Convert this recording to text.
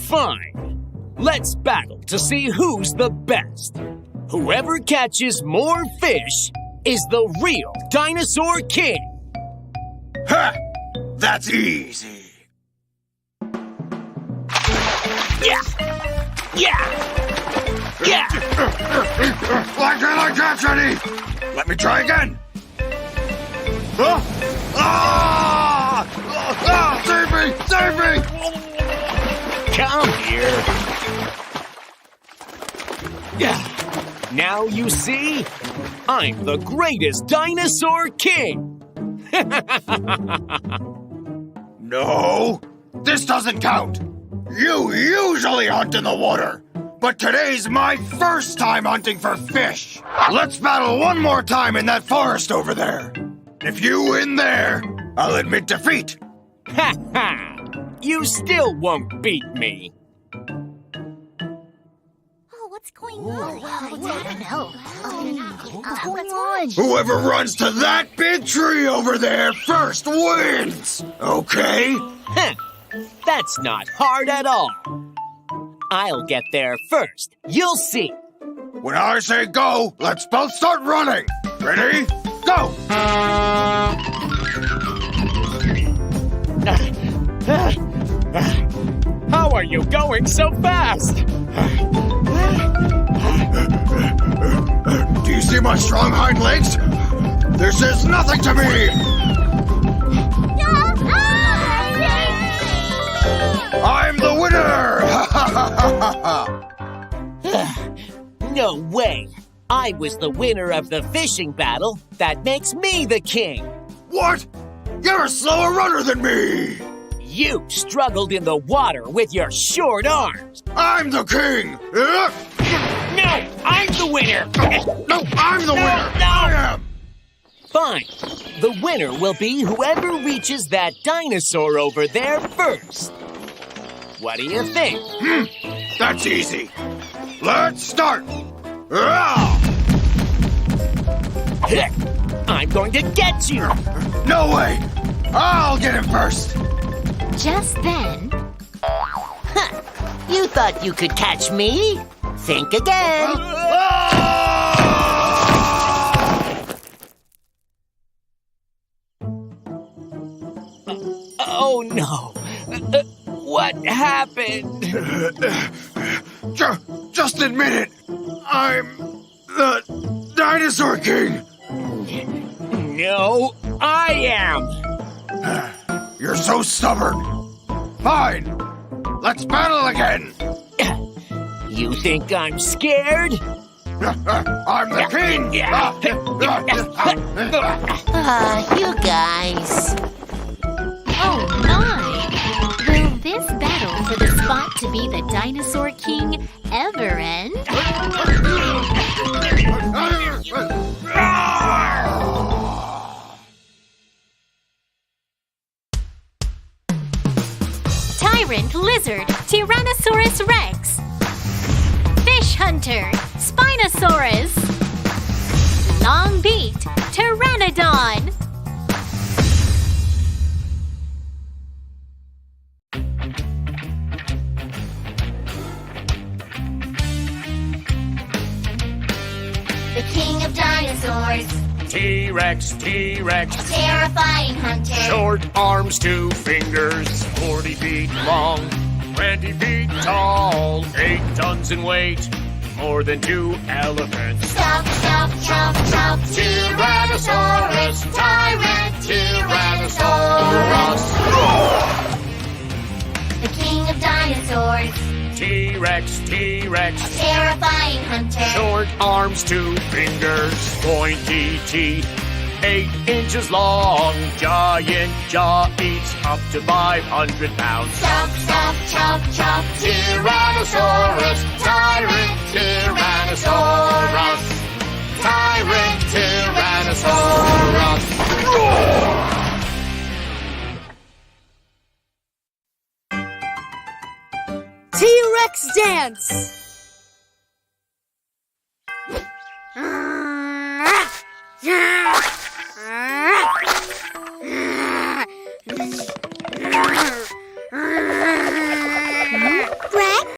Fine. Let's battle to see who's the best. Whoever catches more fish is the real Dinosaur King. Ha! That's easy. Yeah! Yeah! Yeah! Why can't I catch any? Let me try again. Huh? Ah! Ah! Save me! Save me! Come here. Yeah. Now you see, I'm the greatest Dinosaur King. No, this doesn't count. You usually hunt in the water, but today's my first time hunting for fish. Let's battle one more time in that forest over there. If you win there, I'll admit defeat. Ha ha! You still won't beat me. What's going on? What's going on? Whoever runs to that big tree over there first wins. Okay? Heh. That's not hard at all. I'll get there first. You'll see. When I say go, let's both start running. Ready? Go! How are you going so fast? Do you see my strong hind legs? This is nothing to me! I'm the winner! No way! I was the winner of the fishing battle. That makes me the king. What? You're a slower runner than me! You struggled in the water with your short arms. I'm the king! No, I'm the winner! No, I'm the winner! No. I am! Fine. The winner will be whoever reaches that dinosaur over there first. What do you think? That's easy. Let's start! I'm going to get you! No way! I'll get him first! Just then... Huh. You thought you could catch me? Think again. Oh no! What happened? Just admit it! I'm the Dinosaur King! No, I am! You're so stubborn! Fine! Let's battle again! You think I'm scared? I'm the king! You guys. Oh my! Will this battle for the spot to be the Dinosaur King ever end? Tyrant Lizard, Tyrannosaurus Rex. Fish Hunter, Spinosaurus. Long Beak, Pteranodon. The king of dinosaurs, T-Rex, T-Rex. a terrifying hunter. Short arms, 2 fingers, 40 feet long, 20 feet tall, 8 tons in weight, more than 2 elephants. Chop, chop, chop, chop. Tyrannosaurus, tyrant, Tyrannosaurus. The king of dinosaurs, T-Rex, T-Rex. a terrifying hunter. Short arms, 2 fingers, pointy teeth, 8 inches long, giant jaw, eats up to 500 pounds. Chop, chop, chop, chop. Tyrannosaurus, tyrant, Tyrannosaurus. Tyrant, Tyrannosaurus. T-Rex dance!